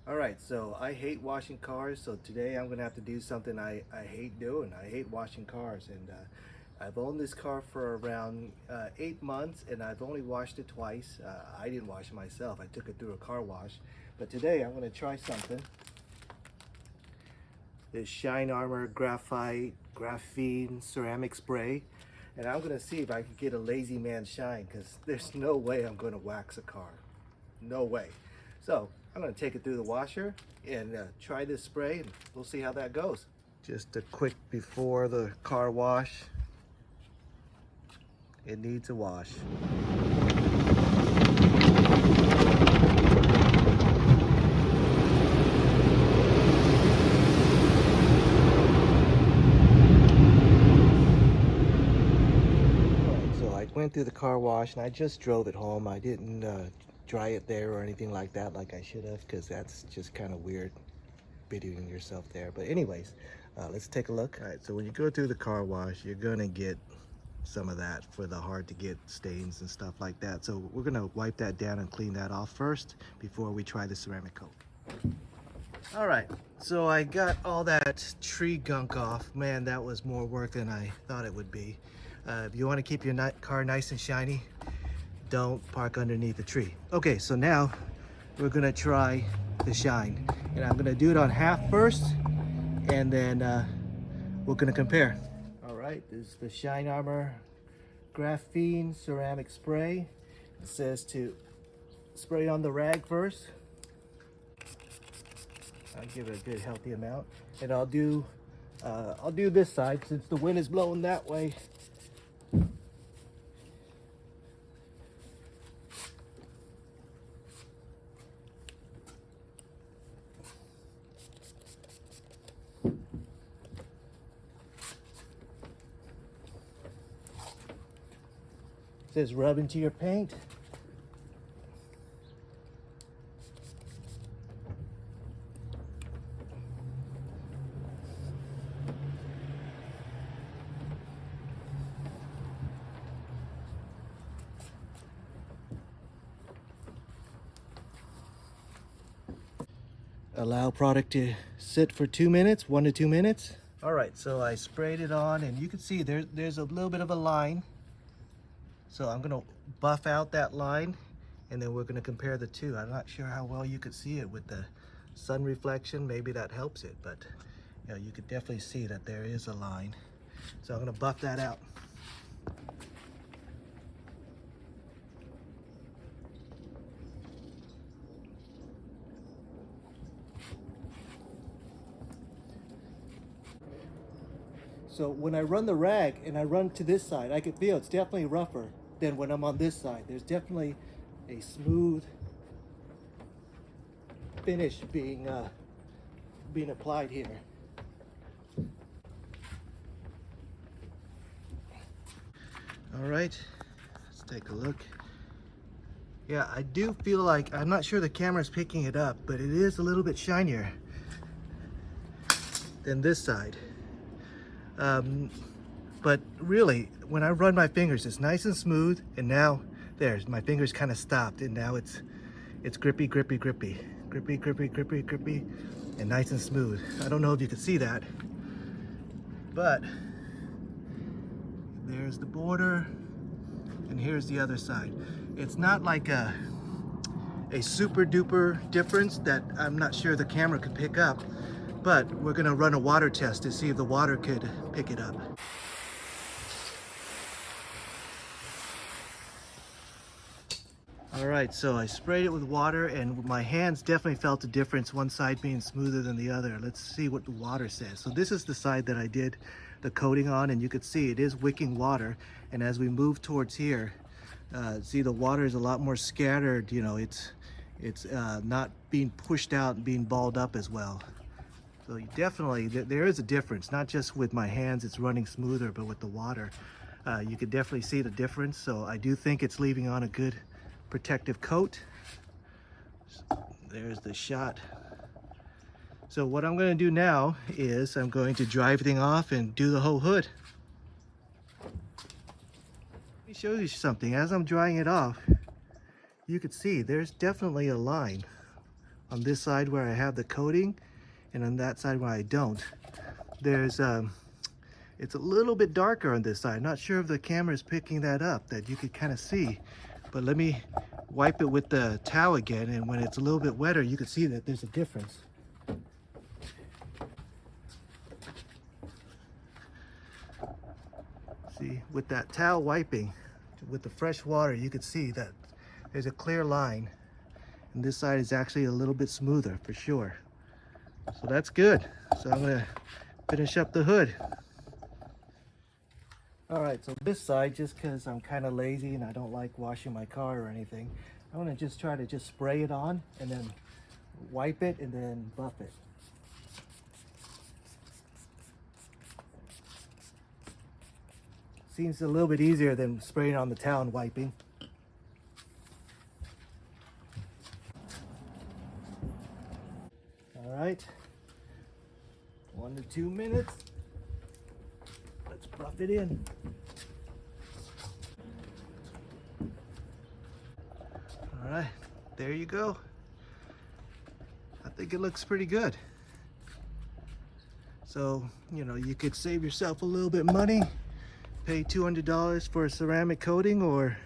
Alright, so I hate washing cars, so today I'm gonna have to do something I hate doing. I hate washing cars, and I've owned this car for around 8 months, and I've only washed it twice. I didn't wash it myself, I took it through a car wash. But today I'm gonna try something. This Shine Armor Graphene ceramic spray, and I'm gonna see if I can get a lazy man shine, because there's no way I'm gonna wax a car. No way. So I'm going to take it through the washer and try this spray, and we'll see how that goes. Just a quick before the car wash. It needs a wash. Alright, so I went through the car wash and I just drove it home. I didn't dry it there or anything like that like I should have, because that's just kind of weird videoing yourself there. But anyways, let's take a look. All right, so when you go through the car wash, you're gonna get some of that for the hard to get stains and stuff like that. So we're gonna wipe that down and clean that off first before we try the ceramic coat. All right, so I got all that tree gunk off. Man, that was more work than I thought it would be. If you want to keep your car nice and shiny, don't park underneath the tree. Okay, so now we're gonna try the shine, and I'm gonna do it on half first, and then we're gonna compare. All right, this is the Shine Armor Graphene ceramic spray. It says to spray on the rag first. I'll give it a good healthy amount, and I'll do this side since the wind is blowing that way. It says rub into your paint. Allow product to sit for 2 minutes, 1 to 2 minutes. All right, so I sprayed it on, and you can see there's a little bit of a line. So I'm gonna buff out that line, and then we're gonna compare the two. I'm not sure how well you could see it with the sun reflection. Maybe that helps it, but you know, you could definitely see that there is a line. So I'm gonna buff that out. So when I run the rag and I run to this side, I can feel it's definitely rougher than when I'm on this side. There's definitely a smooth finish being applied here. All right, let's take a look. Yeah, I do feel like, I'm not sure the camera's picking it up, but it is a little bit shinier than this side. But really, when I run my fingers, it's nice and smooth, and now there's my fingers kind of stopped, and now it's grippy, grippy, grippy, grippy, grippy, grippy, grippy, and nice and smooth. I don't know if you can see that, but there's the border, and here's the other side. It's not like a super duper difference that I'm not sure the camera could pick up, but we're gonna run a water test to see if the water could pick it up. All right, so I sprayed it with water, and my hands definitely felt the difference, one side being smoother than the other. Let's see what the water says. So this is the side that I did the coating on, and you can see it is wicking water. And as we move towards here, see the water is a lot more scattered. You know, it's not being pushed out and being balled up as well. So you definitely, there is a difference, not just with my hands, it's running smoother, but with the water. You can definitely see the difference. So I do think it's leaving on a good protective coat. There's the shot. So what I'm going to do now is I'm going to dry everything off and do the whole hood. Let me show you something. As I'm drying it off, you can see there's definitely a line on this side where I have the coating, and on that side where I don't. There's it's a little bit darker on this side. Not sure if the camera is picking that up, that you could kind of see. But let me wipe it with the towel again, and when it's a little bit wetter, you can see that there's a difference. See, with that towel wiping, with the fresh water, you can see that there's a clear line. And this side is actually a little bit smoother for sure. So that's good. So I'm gonna finish up the hood. All right, so this side, just because I'm kind of lazy and I don't like washing my car or anything, I'm gonna just try to just spray it on and then wipe it and then buff it. Seems a little bit easier than spraying on the towel and wiping. All right, 1 to 2 minutes. Let's buff it in. All right, there you go. I think it looks pretty good. So, you know, you could save yourself a little bit money, pay $200 for a ceramic coating, or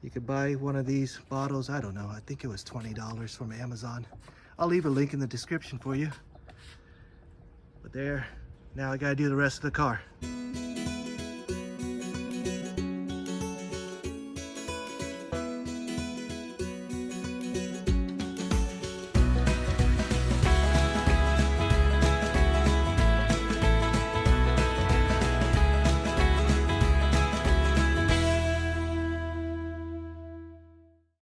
you could buy one of these bottles. I don't know, I think it was $20 from Amazon. I'll leave a link in the description for you. But there, now I gotta do the rest of the car.